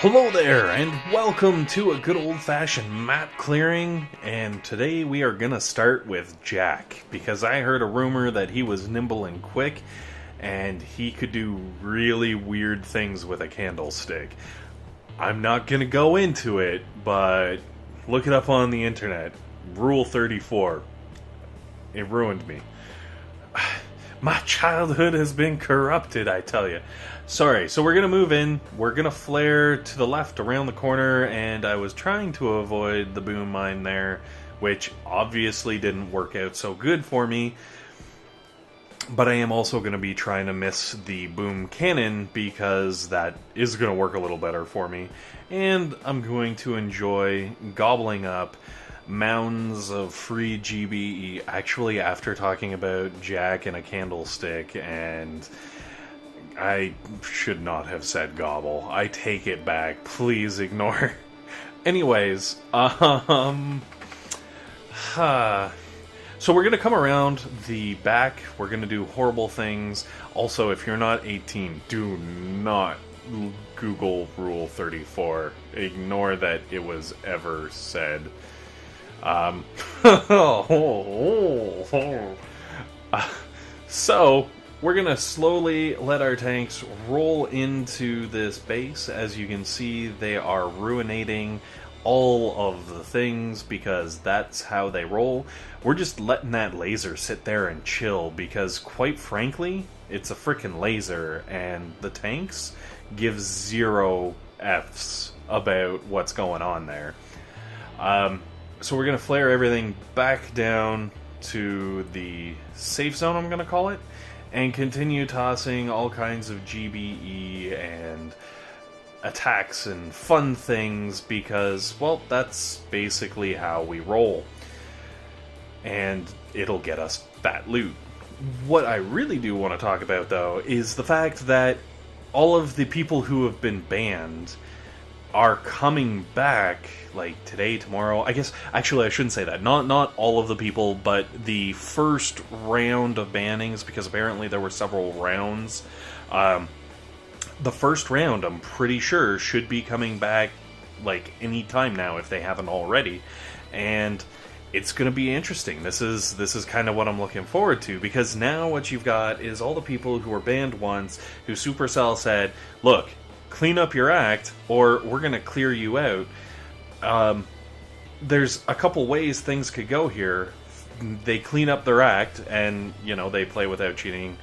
Hello there, and welcome to a good old-fashioned map clearing, and today we are gonna start with Jack, because I heard a rumor that he was nimble and quick, and he could do really weird things with a candlestick. I'm not gonna go into it, but look it up on the internet. Rule 34. It ruined me. My childhood has been corrupted, I tell you. Sorry, so we're going to move in. We're going to flare to the left around the corner, and I was trying to avoid the boom mine there, which obviously didn't work out so good for me. But I am also going to be trying to miss the boom cannon, because that is going to work a little better for me. And I'm going to enjoy gobbling up mounds of free GBE, actually after talking about Jack and a candlestick, and I should not have said gobble. I take it back. Please ignore. Anyways, so we're going to come around the back. We're going to do horrible things. Also, if you're not 18, do not Google Rule 34. Ignore that it was ever said. So, we're going to slowly let our tanks roll into this base. As you can see, they are ruinating all of the things because that's how they roll. We're just letting that laser sit there and chill because, quite frankly, it's a frickin' laser and the tanks give zero Fs about what's going on there. So we're going to flare everything back down to the safe zone, I'm going to call it, and continue tossing all kinds of GBE and attacks and fun things because, well, that's basically how we roll. And it'll get us fat loot. What I really do want to talk about, though, is the fact that all of the people who have been banned are coming back, like today, tomorrow. I guess, actually, I shouldn't say that. Not all of the people, but the first round of bannings, because apparently there were several rounds. The first round, I'm pretty sure, should be coming back, like, any time now, if they haven't already. And it's going to be interesting. This is kind of what I'm looking forward to, because now what you've got is all the people who were banned once, who Supercell said, look, clean up your act, or we're going to clear you out. There's a couple ways things could go here. They clean up their act, and, you know, they play without cheating.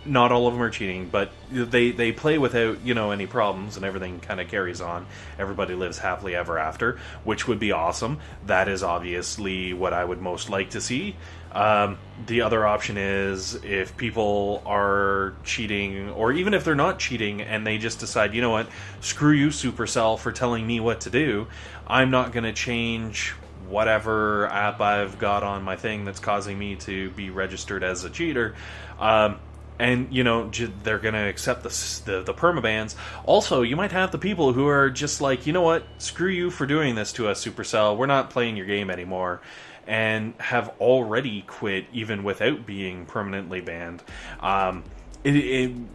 Not all of them are cheating, but they play without, you know, any problems, and everything kind of carries on. Everybody lives happily ever after, which would be awesome. That is obviously what I would most like to see. The other option is if people are cheating, or even if they're not cheating and they just decide, you know what, screw you, Supercell, for telling me what to do. I'm not going to change whatever app I've got on my thing that's causing me to be registered as a cheater. And, you know, they're going to accept the permabans. Also, you might have the people who are just like, you know what, screw you for doing this to us, Supercell. We're not playing your game anymore. And have already quit even without being permanently banned.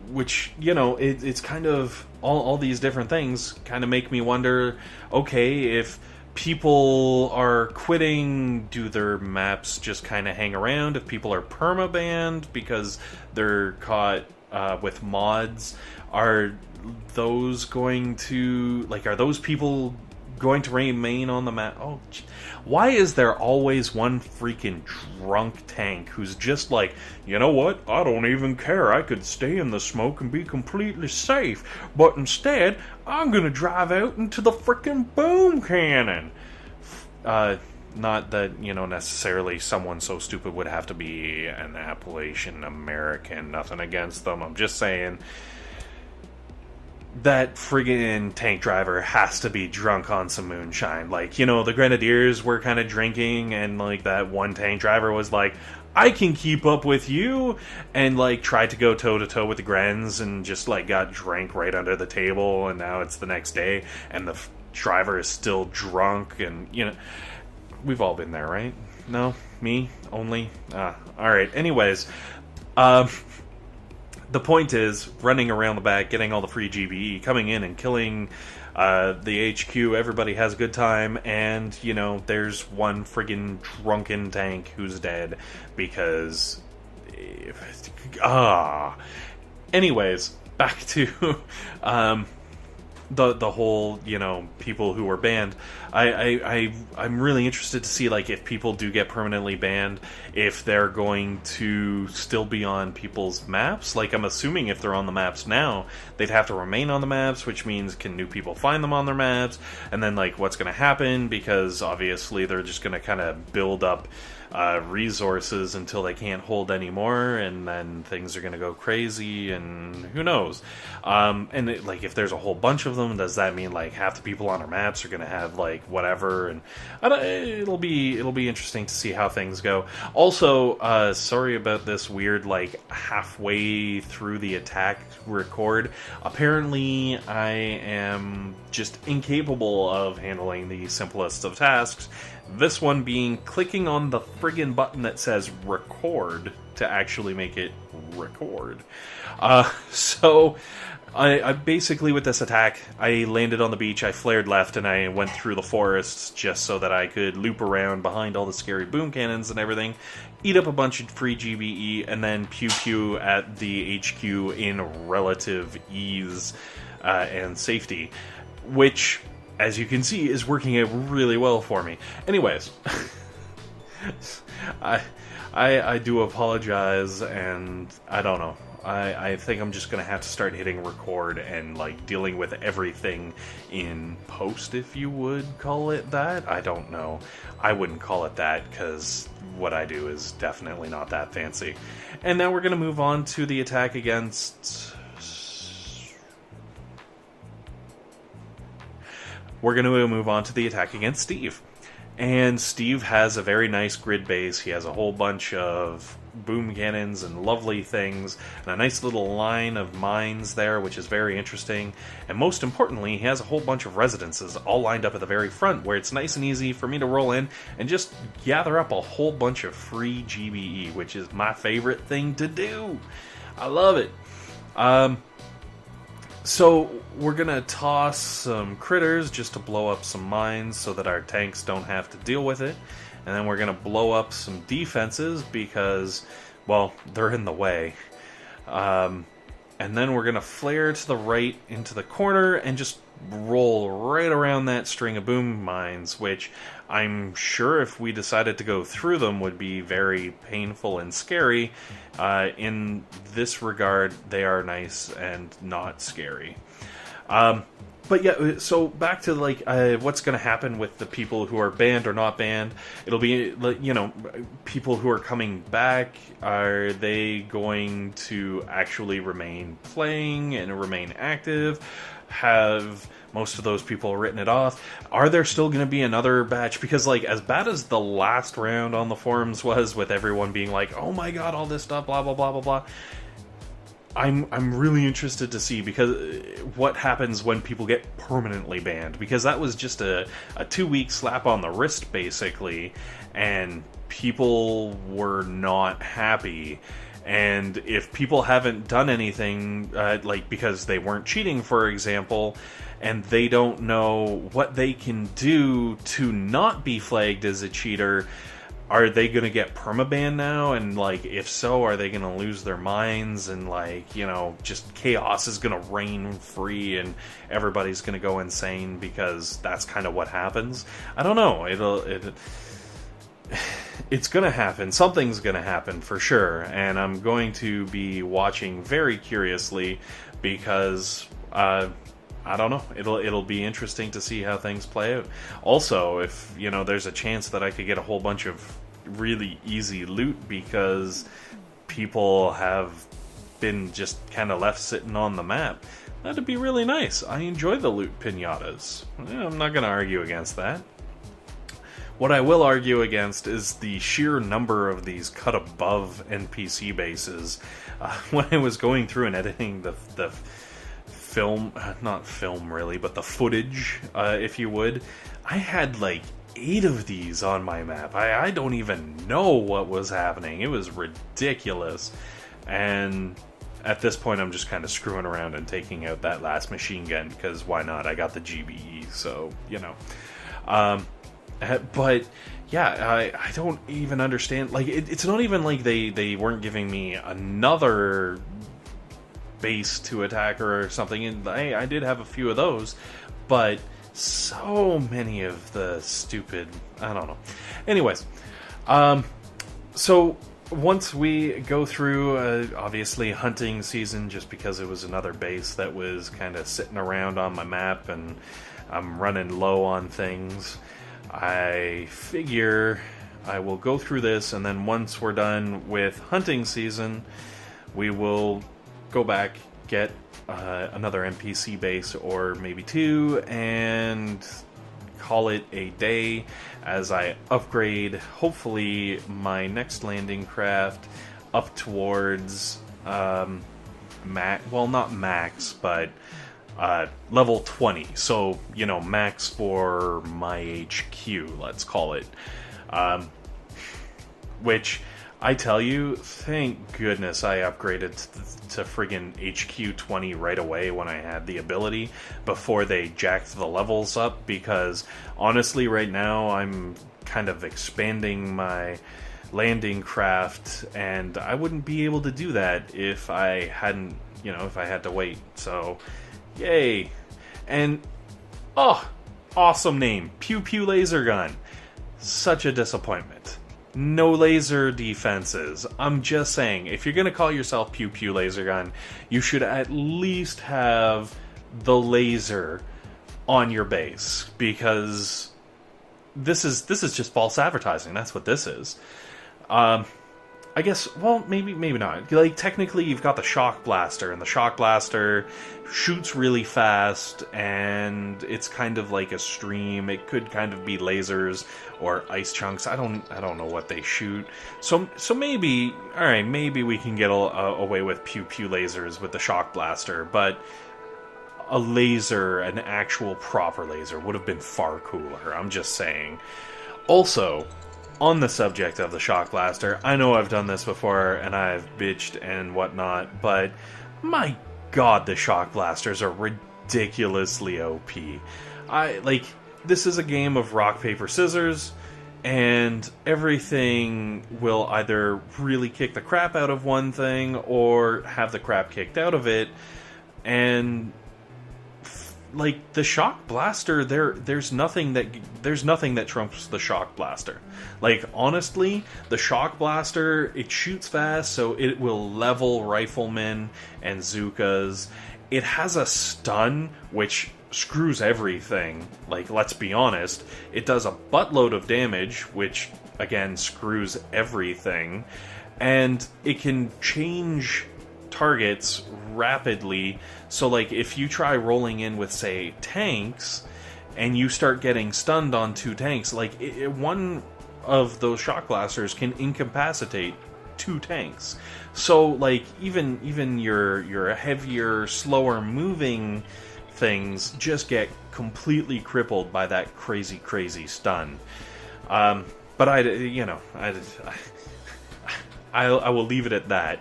Which, you know, it's kind of, all these different things kind of make me wonder, okay, if people are quitting, do their maps just kind of hang around? If people are perma-banned because they're caught with mods, are those going to, like, are those people going to remain on the map? Oh, why is there always one freaking drunk tank who's just like, you know what, I don't even care, I could stay in the smoke and be completely safe, but instead, I'm gonna drive out into the freaking boom cannon. Not that, you know, necessarily someone so stupid would have to be an Appalachian American, nothing against them, I'm just saying that friggin' tank driver has to be drunk on some moonshine. Like, you know, the Grenadiers were kind of drinking, and, like, that one tank driver was like, I can keep up with you, and, like, tried to go toe-to-toe with the Grens, and just, like, got drank right under the table, and now it's the next day, and the driver is still drunk, and, you know, we've all been there, right? No? Me? Only? Alright, anyways, the point is running around the back, getting all the free GBE, coming in and killing the HQ. Everybody has a good time, and there's one friggin' drunken tank who's dead because anyways, back to the whole people who were banned. I'm really interested to see, like, if people do get permanently banned, if they're going to still be on people's maps. Like, I'm assuming if they're on the maps now, they'd have to remain on the maps, which means can new people find them on their maps? And then, like, what's going to happen? Because obviously they're just going to kind of build up resources until they can't hold anymore, and then things are going to go crazy, and who knows. And if there's a whole bunch of them, does that mean like half the people on our maps are going to have like whatever? And it'll be interesting to see how things go. Also, sorry about this weird like halfway through the attack record. Apparently I am just incapable of handling the simplest of tasks. This one being clicking on the friggin' button that says record to actually make it record. So I basically, with this attack, I landed on the beach, I flared left, and I went through the forests just so that I could loop around behind all the scary boom cannons and everything, eat up a bunch of free GBE, and then pew-pew at the HQ in relative ease and safety, which, as you can see, is working out really well for me. Anyways, I do apologize, and I don't know. I think I'm just going to have to start hitting record and like dealing with everything in post, if you would call it that. I don't know. I wouldn't call it that because what I do is definitely not that fancy. And now we're going to move on to the attack against... We're going to move on to the attack against Steve. And Steve has a very nice grid base. He has a whole bunch of boom cannons and lovely things, and a nice little line of mines there, which is very interesting. And most importantly, he has a whole bunch of residences all lined up at the very front, where it's nice and easy for me to roll in and just gather up a whole bunch of free GBE, which is my favorite thing to do. I love it. So we're gonna toss some critters just to blow up some mines so that our tanks don't have to deal with it. And then we're gonna blow up some defenses because, well, they're in the way. And then we're gonna flare to the right into the corner and just roll right around that string of boom mines, which I'm sure if we decided to go through them would be very painful and scary. In this regard, they are nice and not scary. But yeah, so back to like what's going to happen with the people who are banned or not banned. It'll be, people who are coming back. Are they going to actually remain playing and remain active? Have most of those people written it off? Are there still going to be another batch? Because like, as bad as the last round on the forums was, with everyone being like, oh my god, all this stuff, blah blah blah blah blah, I'm really interested to see because what happens when people get permanently banned, because that was just a 2-week slap on the wrist basically, and people were not happy. And if people haven't done anything, like because they weren't cheating, for example, and they don't know what they can do to not be flagged as a cheater, are they going to get permaban now? And like, if so, are they going to lose their minds? And like, just chaos is going to reign free and everybody's going to go insane because that's kind of what happens. I don't know. It's going to happen. Something's going to happen for sure. And I'm going to be watching very curiously because, I don't know. It'll be interesting to see how things play out. Also, if there's a chance that I could get a whole bunch of really easy loot because people have been just kind of left sitting on the map, that'd be really nice. I enjoy the loot pinatas. I'm not going to argue against that. What I will argue against is the sheer number of these cut above NPC bases. When I was going through and editing the film, not film really, but the footage, if you would, I had like 8 of these on my map. I don't even know what was happening. It was ridiculous. And at this point, I'm just kind of screwing around and taking out that last machine gun, because why not? I got the GBE, so, you know. But, yeah, I don't even understand. Like, it's not even like they weren't giving me another base to attack or something, and I did have a few of those, but so many of the stupid, I don't know. Anyways, so once we go through, obviously, hunting season, just because it was another base that was kind of sitting around on my map, and I'm running low on things, I figure I will go through this, and then once we're done with hunting season, we will go back, get another NPC base, or maybe two, and call it a day as I upgrade, hopefully, my next landing craft up towards, well, not max, but level 20. So, you know, max for my HQ, let's call it. Which, I tell you, thank goodness I upgraded to friggin' HQ 20 right away when I had the ability, before they jacked the levels up, because honestly right now I'm kind of expanding my landing craft, and I wouldn't be able to do that if I hadn't, you know, if I had to wait. So, yay. And, oh, awesome name, Pew Pew Laser Gun. Such a disappointment. No laser defenses. I'm just saying, if you're going to call yourself Pew Pew Laser Gun, you should at least have the laser on your base, because this is just false advertising. That's what this is. I guess, well, maybe not. Like, technically, you've got the Shock Blaster, and the Shock Blaster shoots really fast, and it's kind of like a stream. It could kind of be lasers or ice chunks. I don't know what they shoot. So maybe, all right, maybe we can get away with pew pew lasers with the Shock Blaster, but a laser, an actual proper laser, would have been far cooler. I'm just saying. Also, on the subject of the Shock Blaster, I know I've done this before, and I've bitched and whatnot, but my god, the Shock Blasters are ridiculously OP. This is a game of rock, paper, scissors, and everything will either really kick the crap out of one thing, or have the crap kicked out of it, and like, the Shock Blaster, there's nothing that trumps the Shock Blaster. Like, honestly, the Shock Blaster, it shoots fast, so it will level Riflemen and Zookas. It has a stun, which screws everything. Like, let's be honest. It does a buttload of damage, which, again, screws everything. And it can change targets rapidly, so like if you try rolling in with, say, tanks, and you start getting stunned on two tanks, like one of those Shock Blasters can incapacitate two tanks. So like even your heavier, slower moving things just get completely crippled by that crazy stun. But I will leave it at that,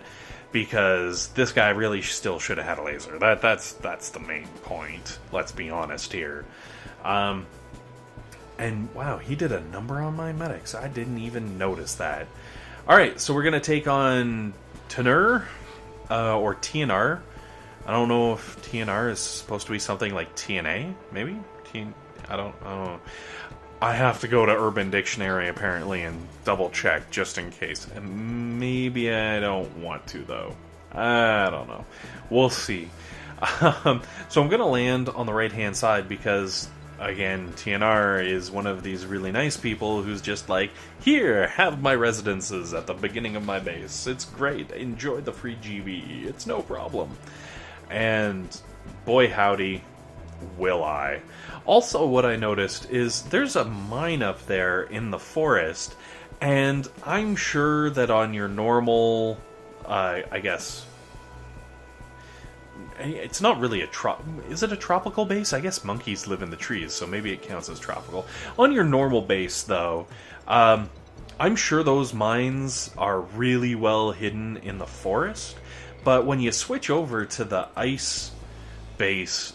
because this guy really still should have had a laser. That's the main point. Let's be honest here. And wow, he did a number on my medics. I didn't even notice that. Alright, so we're going to take on Tenor, or TNR. I don't know if TNR is supposed to be something like TNA, maybe? I don't know. I have to go to Urban Dictionary, apparently, and double check, just in case. And maybe I don't want to, though. I don't know. We'll see. So I'm going to land on the right-hand side, because, again, TNR is one of these really nice people who's just like, here, have my residences at the beginning of my base. It's great. Enjoy the free GBE. It's no problem. And boy howdy, will I. Also, what I noticed is there's a mine up there in the forest, and I'm sure that on your normal, I guess, it's not really is it a tropical base? I guess monkeys live in the trees, so maybe it counts as tropical. On your normal base, though, I'm sure those mines are really well hidden in the forest, but when you switch over to the ice base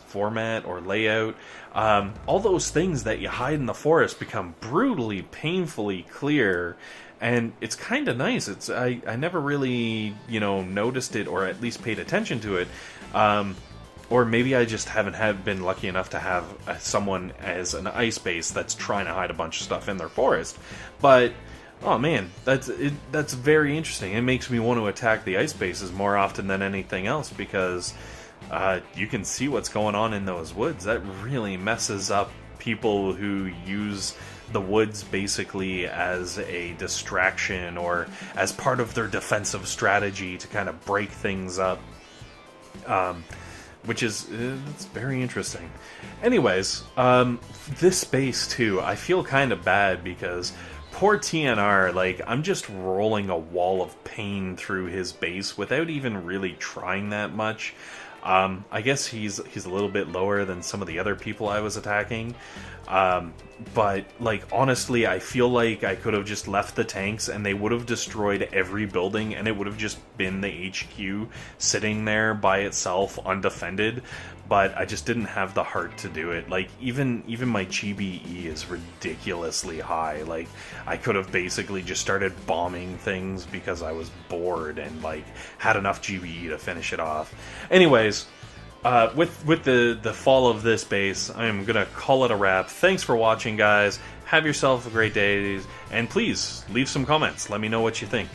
format or layout, all those things that you hide in the forest become brutally, painfully clear, and it's kind of nice. I never really noticed it, or at least paid attention to it. Or maybe I just haven't been lucky enough to have someone as an ice base that's trying to hide a bunch of stuff in their forest. But, oh man, that's very interesting. It makes me want to attack the ice bases more often than anything else, because you can see what's going on in those woods. That really messes up people who use the woods basically as a distraction or as part of their defensive strategy to kind of break things up. Which is it's very interesting. Anyways, this base too, I feel kind of bad because poor TNR, like, I'm just rolling a wall of pain through his base without even really trying that much. I guess he's a little bit lower than some of the other people I was attacking. But, like, honestly, I feel like I could have just left the tanks and they would have destroyed every building and it would have just been the HQ sitting there by itself, undefended. But I just didn't have the heart to do it. Like, even my GBE is ridiculously high. Like, I could have basically just started bombing things because I was bored and, like, had enough GBE to finish it off. Anyways, with the fall of this base, I'm gonna call it a wrap. Thanks for watching, guys. Have yourself a great day, and please leave some comments. Let me know what you think.